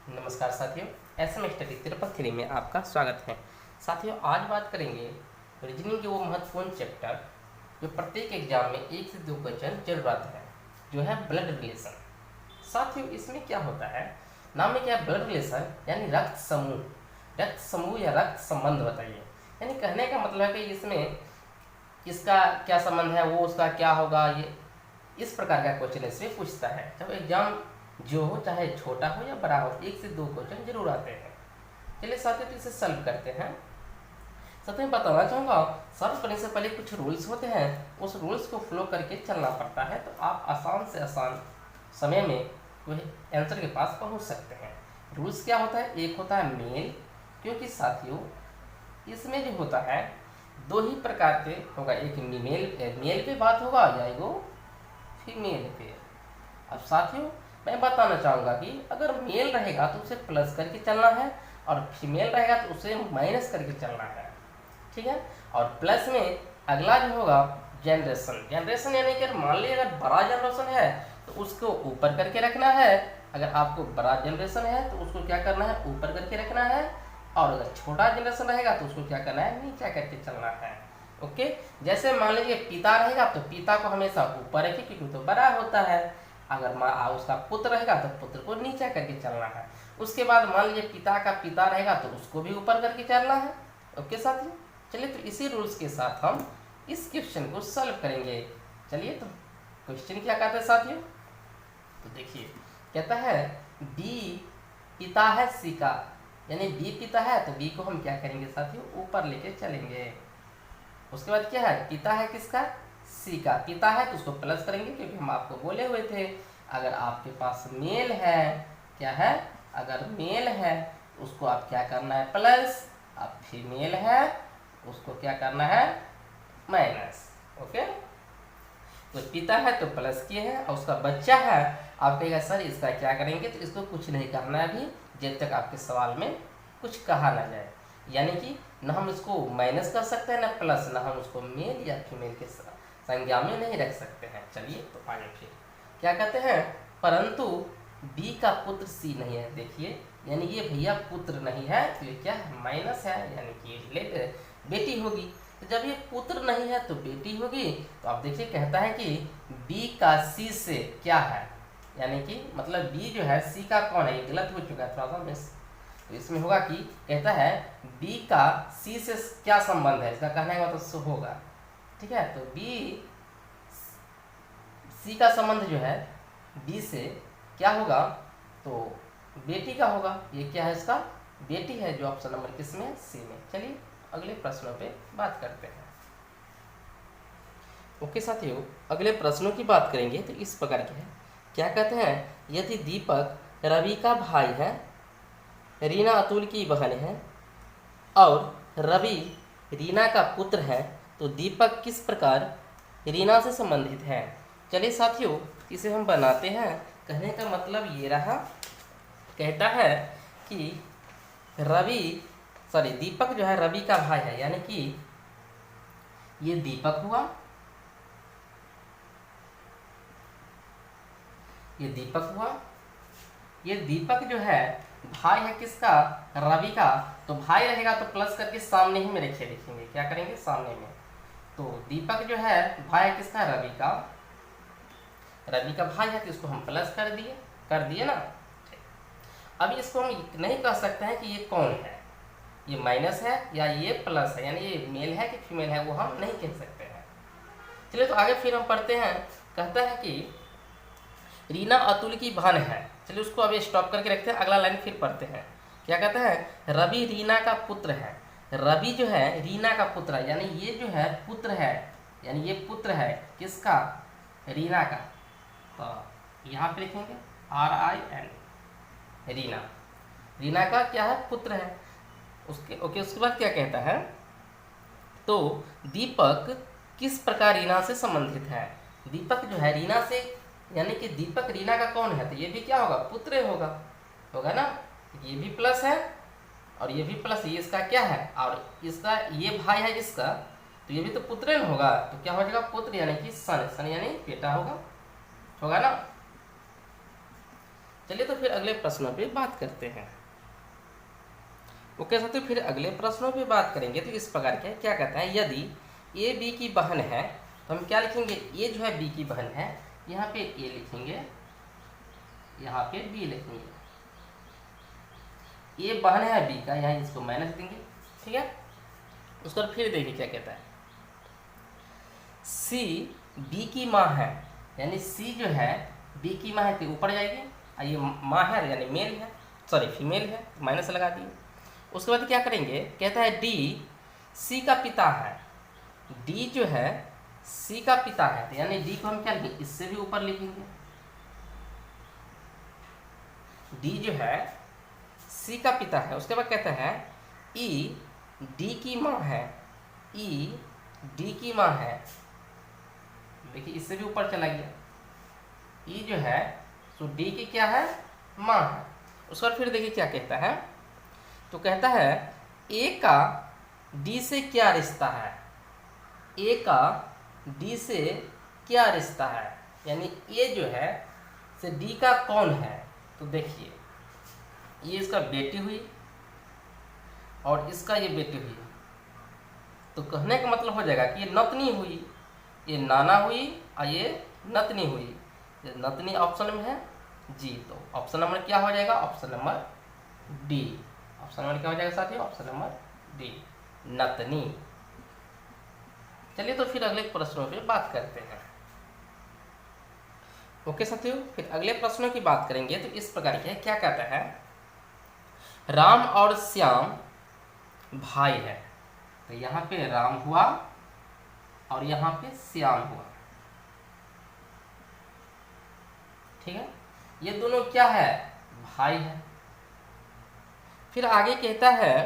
नमस्कार साथियों, SM study Tirupati three में आपका स्वागत है। साथियों, आज बात करेंगे रीजनिंग के वो महत्वपूर्ण चैप्टर जो प्रत्येक एग्जाम में 1 से 2 क्वेश्चन जरूर आते हैं, जो है ब्लड रिलेशन। साथियों, इसमें क्या होता है, नाम में क्या है, ब्लड रिलेशन यानी रक्त समूह या रक्त संबंध बताइए। यानी कहने का मतलब है कि इसमें इसका क्या संबंध है, वो उसका क्या होगा, ये इस प्रकार का क्वेश्चन इसमें पूछता है। जब एग्जाम जो हो, चाहे छोटा हो या बड़ा हो, 1 से 2 क्वेश्चन जरूर आते हैं। चलिए साथियों, तो इसे सॉल्व करते हैं। साथ में बताना चाहूँगा, सॉल्व करने से पहले कुछ रूल्स होते हैं, उस रूल्स को फॉलो करके चलना पड़ता है, तो आप आसान से आसान समय में वह आंसर के पास पहुँच सकते हैं। रूल्स क्या होता है, एक होता है मेल, क्योंकि साथियों इसमें जो होता है 2 ही प्रकार के होगा, एक मेल पे बात होगा या एगो फीमेल पे। अब साथियों मैं बताना चाहूँगा कि अगर मेल रहेगा तो उसे प्लस करके चलना है, और फीमेल रहेगा तो उसे माइनस करके चलना है, ठीक है। और प्लस में अगला जो होगा जनरेशन यानी कि मान लीजिए अगर बड़ा जनरेशन है तो उसको ऊपर करके रखना है, अगर आपको बड़ा जनरेशन है तो उसको क्या करना है, ऊपर करके रखना है, और अगर छोटा जनरेशन रहेगा तो उसको क्या करना है, नीचे करके चलना है। ओके, जैसे मान लीजिए पिता रहेगा तो पिता को हमेशा ऊपर रखिए क्योंकि तो बड़ा होता है, अगर उसका पुत्र रहेगा तो पुत्र को नीचे करके चलना है। उसके बाद मान लीजिए पिता का पिता रहेगा तो उसको भी ऊपर करके चलना है। ओके साथियों, चलिए तो इसी रूल्स के साथ हम इस क्वेश्चन को सॉल्व करेंगे। चलिए तो क्वेश्चन क्या कहता है साथियों, तो देखिए कहता है बी पिता है सी का, यानी बी पिता है तो बी को हम क्या करेंगे साथियों, ऊपर लेके चलेंगे। उसके बाद क्या है, पिता है किसका, सी का। पिता है तो उसको प्लस करेंगे क्योंकि हम आपको बोले हुए थे अगर आपके पास मेल है, क्या है, अगर मेल है तो उसको आप क्या करना है, प्लस। अब फीमेल है उसको क्या करना है, माइनस। ओके, तो पिता है तो प्लस किए हैं, और उसका बच्चा है, आप कहेगा सर इसका क्या करेंगे, तो इसको कुछ नहीं करना है अभी, जब तक आपके सवाल में कुछ कहा ना जाए। यानी कि न हम इसको माइनस कर सकते हैं, ना प्लस, ना हम उसको मेल या फीमेल के संज्ञा में नहीं रख सकते हैं। चलिए तो आगे फिर क्या कहते हैं, परंतु बी का पुत्र सी नहीं है। देखिए यानी ये भैया पुत्र नहीं है तो ये क्या है, माइनस है, यानी कि बेटी होगी। तो जब ये पुत्र नहीं है तो बेटी होगी, तो आप देखिए कहता है कि बी का सी से क्या है, यानी कि मतलब बी जो है सी का कौन है, ये गलत हो चुका है थोड़ा सा मिस। तो इसमें होगा कि कहता है बी का सी से क्या संबंध है, इसका कहने का मतलब होगा, ठीक है। तो बी सी का संबंध जो है बी से क्या होगा, तो बेटी का होगा। ये क्या है, इसका बेटी है, जो ऑप्शन नंबर किसमें, सी में। चलिए अगले प्रश्नों पे बात करते हैं। ओके साथियों, अगले प्रश्नों की बात करेंगे तो इस प्रकार के है। क्या कहते हैं, यदि दीपक रवि का भाई है, रीना अतुल की बहन है, और रवि रीना का पुत्र है, तो दीपक किस प्रकार रीना से संबंधित है। चलिए साथियों इसे हम बनाते हैं। कहने का मतलब ये रहा, कहता है कि दीपक जो है रवि का भाई है, यानी कि ये दीपक हुआ, ये दीपक हुआ, ये दीपक जो है भाई है किसका, रवि का। तो भाई रहेगा तो प्लस करके सामने ही में रखिए, लिखेंगे क्या करेंगे, सामने में। तो दीपक जो है भाई है किसका, रवि का, रवि का भाई है तो इसको हम प्लस कर दिए ना। अब इसको हम नहीं कह सकते हैं कि ये कौन है, ये माइनस है या ये प्लस है, यानी ये मेल है कि फीमेल है, वो हम नहीं कह सकते हैं। चलिए तो आगे फिर हम पढ़ते हैं। कहता है कि रीना अतुल की बहन है। चलिए उसको अभी स्टॉप करके रखते हैं, अगला लाइन फिर पढ़ते हैं। क्या कहता है, रवि रीना का पुत्र है। रवि जो है रीना का पुत्र है, यानी ये जो है पुत्र है, यानी ये पुत्र है किसका, रीना का। तो यहाँ पे लिखेंगे RIN, रीना, रीना का क्या है, पुत्र है। उसके बाद क्या कहता है, तो दीपक किस प्रकार रीना से संबंधित है। दीपक जो है रीना से, यानी कि दीपक रीना का कौन है, तो ये भी क्या होगा, पुत्र होगा ना। ये भी प्लस है और ये भी प्लस, ये इसका क्या है, और इसका ये भाई है इसका, तो ये भी तो पुत्र होगा। तो क्या हो जाएगा, पुत्र यानी कि सन यानी बेटा होगा ना। चलिए तो फिर अगले प्रश्नों पे बात करते हैं। ओके साथियों, फिर अगले प्रश्नों पे बात करेंगे तो इस प्रकार के क्या कहता है, यदि ए बी की बहन है तो हम क्या लिखेंगे, ए जो है बी की बहन है, यहाँ पे ए लिखेंगे, यहाँ पे बी लिखेंगे। ए बहन है बी का, यहाँ इसको माइनस देंगे, ठीक है। उसके बाद फिर देखिए क्या कहता है, सी बी की माँ है, यानी सी जो है बी की माँ है तो ऊपर जाएगी, और ये माँ है यानी मेल है, सॉरी फीमेल है, माइनस लगा दिए। उसके बाद क्या करेंगे, कहता है डी सी का पिता है, डी जो है सी का पिता है, तो यानी डी को हम क्या लिखेंगे, इससे भी ऊपर लिखेंगे। डी जो है सी का पिता है। उसके बाद कहता है ई डी की माँ है, ई डी की माँ है, देखिए इससे भी ऊपर चला गया। ई जो है तो डी की क्या है, माँ है। उसके बाद फिर देखिए क्या कहता है, तो कहता है ए का डी से क्या रिश्ता है, ए का डी से क्या रिश्ता है, यानी ए जो है से डी का कौन है। तो देखिए ये इसका बेटी हुई और इसका ये बेटी हुई, तो कहने का मतलब हो जाएगा कि ये नतनी हुई, ये नाना हुई और ये नतनी हुई। ये नतनी ऑप्शन में है जी, तो ऑप्शन नंबर क्या हो जाएगा, option number D. Option number क्या हो जाएगा साथियों, ऑप्शन नंबर डी, नतनी। चलिए तो फिर अगले प्रश्नों पे बात करते हैं। ओके साथियों, फिर अगले प्रश्नों की बात करेंगे तो इस प्रकार के क्या कहता है, राम और श्याम भाई है, तो यहाँ पे राम हुआ और यहाँ पे श्याम हुआ, ठीक है। ये दोनों क्या है, भाई है। फिर आगे कहता है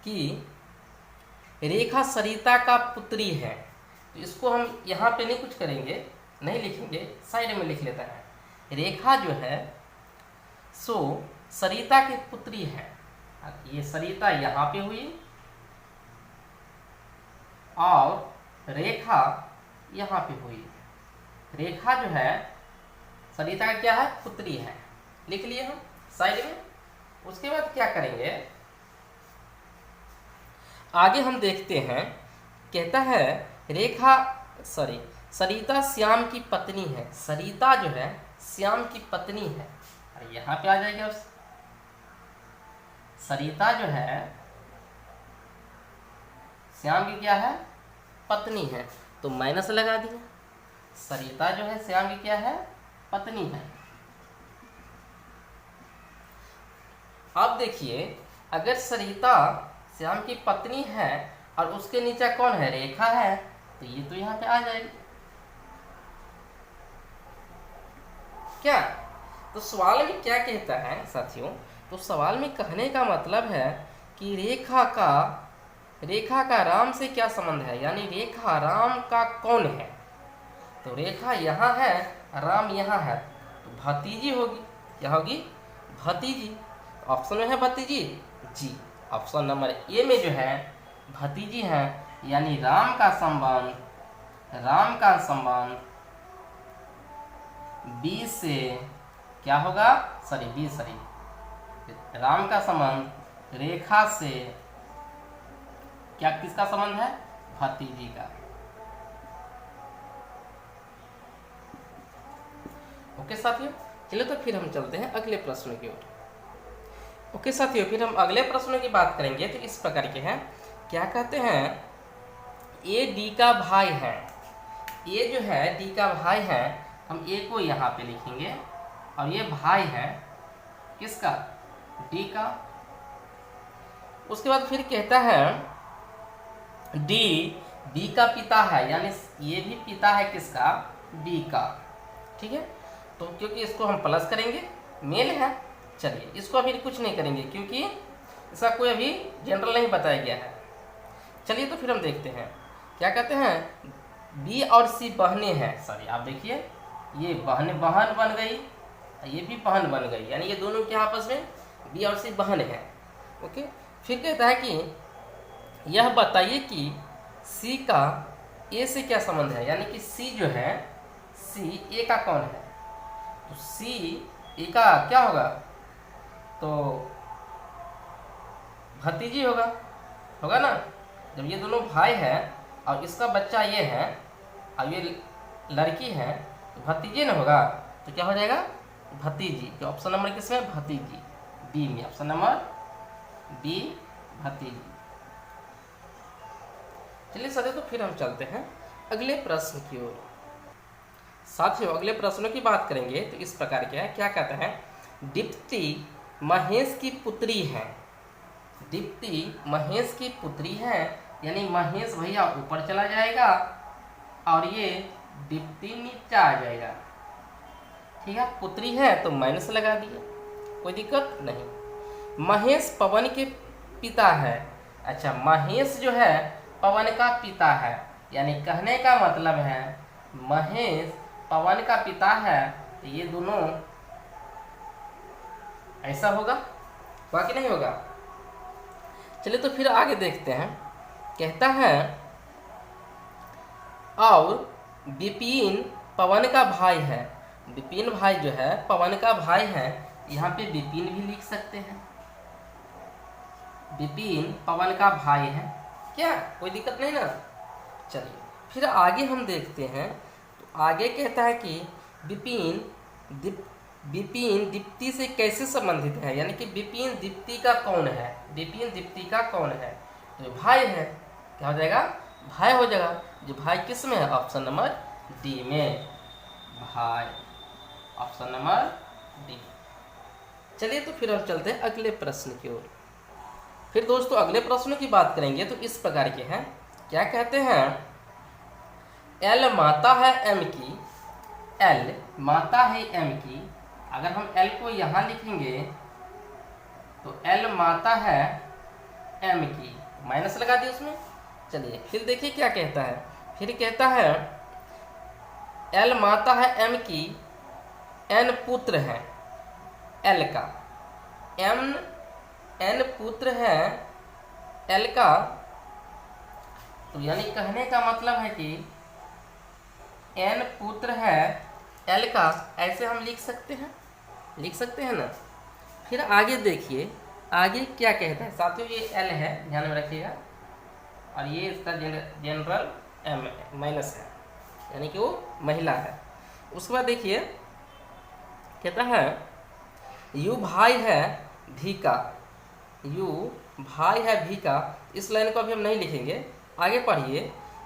कि रेखा सरिता का पुत्री है, तो इसको हम यहाँ पे नहीं कुछ करेंगे, नहीं लिखेंगे, साइड में लिख लेता है। रेखा जो है सो सरिता की पुत्री है, ये सरिता यहाँ पे हुई और रेखा यहाँ पे हुई। रेखा जो है सरिता का क्या है, पुत्री है, लिख लिए हम साइड में। उसके बाद क्या करेंगे, आगे हम देखते हैं, कहता है रेखा सरिता श्याम की पत्नी है, सरिता जो है श्याम की पत्नी है, और यहाँ पे आ जाएगा सरिता जो है श्याम की क्या है, पत्नी है, तो माइनस लगा दिया। सरिता जो है श्याम की क्या है, पत्नी है। अब देखिए अगर सरिता श्याम की पत्नी है और उसके नीचे कौन है, रेखा है, तो ये तो यहाँ पे आ जाएगी क्या। तो सवाल में क्या कहता है साथियों, तो सवाल में कहने का मतलब है कि रेखा का राम से क्या संबंध है, यानी रेखा राम का कौन है। तो रेखा यहाँ है, राम यहाँ है, तो भतीजी होगी, क्या होगी, भतीजी। ऑप्शन में है भतीजी जी, ऑप्शन नंबर ए में जो है भतीजी है, यानी राम का संबंध बी से क्या होगा, राम का संबंध रेखा से क्या, किसका संबंध है, भतीजी का। ओके साथियों, चलिए तो फिर हम चलते हैं अगले प्रश्न की ओर। ओके साथियों, फिर हम अगले प्रश्नों की बात करेंगे तो इस प्रकार के हैं, क्या कहते हैं, ए डी का भाई है, ए जो है डी का भाई है, हम ए को यहाँ पे लिखेंगे और ये भाई है किसका, डी का। उसके बाद फिर कहता है डी बी का पिता है, यानी ये भी पिता है किसका, बी का, ठीक है। तो क्योंकि इसको हम प्लस करेंगे, मेल है, चलिए इसको अभी कुछ नहीं करेंगे क्योंकि इसका कोई अभी जनरल नहीं बताया गया है। चलिए तो फिर हम देखते हैं, क्या कहते हैं, बी और सी बहनें हैं, आप देखिए ये बहन बन गई, ये भी बहन बन गई, यानी ये दोनों क्या आपस में बी और सी बहन है। ओके, फिर कहता है कि यह बताइए कि सी का ए से क्या संबंध है, यानी कि सी जो है सी ए का कौन है। तो सी ई का क्या होगा, तो भतीजी होगा ना। जब ये दोनों भाई हैं और इसका बच्चा ये है और ये लड़की है तो भतीजे ना होगा, तो क्या हो जाएगा भतीजी। तो ऑप्शन नंबर किसमें, भतीजी, बी में, ऑप्शन नंबर बी भतीजी। चलिए साथियों, तो फिर हम चलते हैं अगले प्रश्न की ओर। साथियों अगले प्रश्नों की बात करेंगे तो इस प्रकार के है, क्या कहते हैं, दीप्ति महेश की पुत्री है। दीप्ति महेश की पुत्री है, यानी महेश भैया ऊपर चला जाएगा और ये दीप्ति नीचे आ जाएगा। ठीक है, पुत्री है तो माइनस लगा दिया, कोई दिक्कत नहीं। महेश पवन के पिता है। अच्छा, महेश जो है पवन का पिता है, यानी कहने का मतलब है महेश पवन का पिता है, तो ये दोनों ऐसा होगा कि नहीं होगा। चलिए तो फिर आगे देखते हैं, कहता है और विपिन पवन का भाई है। विपिन भाई जो है पवन का भाई है, यहाँ पे विपिन भी लिख सकते हैं, विपिन पवन का भाई है, क्या कोई दिक्कत नहीं ना। चलिए फिर आगे हम देखते हैं, तो आगे कहता है कि विपिन दीप्ति से कैसे संबंधित है, यानी कि विपिन दीप्ति का कौन है, विपिन दीप्ति का कौन है, तो भाई है, क्या हो जाएगा, भाई हो जाएगा। जो भाई किस में है, ऑप्शन नंबर डी में, भाई, ऑप्शन नंबर डी। चलिए तो फिर हम चलते हैं अगले प्रश्न की ओर। फिर दोस्तों अगले प्रश्नों की बात करेंगे तो इस प्रकार के हैं, क्या कहते हैं, एल माता है एम की, एल माता है एम की। अगर हम एल को यहाँ लिखेंगे तो एल माता है एम की, माइनस लगा दिए उसमें। चलिए फिर देखिए क्या कहता है, फिर कहता है एल माता है एम की, एन पुत्र है एल का, एन पुत्र है एल का। तो यानी कहने का मतलब है कि एन पुत्र है एल का, ऐसे हम लिख सकते हैं ना। फिर आगे देखिए आगे क्या कहता है। साथियों ये एल है, ध्यान में रखिएगा, और ये इसका जनरल एम माइनस है, यानी कि वो महिला है। उसके बाद देखिए कहता है यू भाई है भी का, यू भाई है भी का। इस लाइन को अभी हम नहीं लिखेंगे, आगे पढ़िए।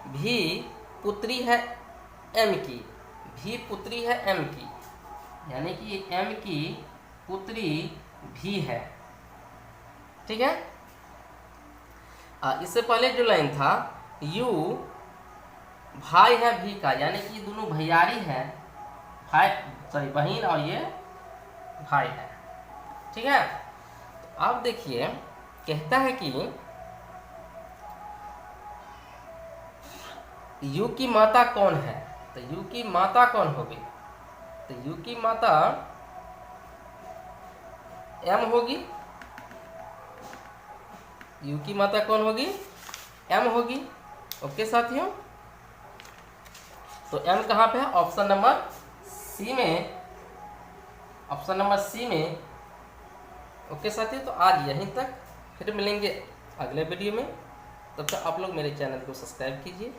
भी पुत्री है एम की, भी पुत्री है एम की, यानी कि एम की पुत्री भी है। ठीक है, इससे पहले जो लाइन था यू भाई है भी का, यानी कि दोनों भैयारी है, भाई सॉरी बहन और ये भाई है। ठीक है, तो आप देखिए कहता है कि यू की माता कौन है, तो यू की माता कौन होगी, तो यू की माता एम होगी, यू की माता कौन होगी, एम होगी। ओके साथियों, तो एम कहाँ पे है, ऑप्शन नंबर सी में, ऑप्शन नंबर सी में। ओके साथियों, तो आज यहीं तक, फिर मिलेंगे अगले वीडियो में। तब तक आप लोग मेरे चैनल को सब्सक्राइब कीजिए।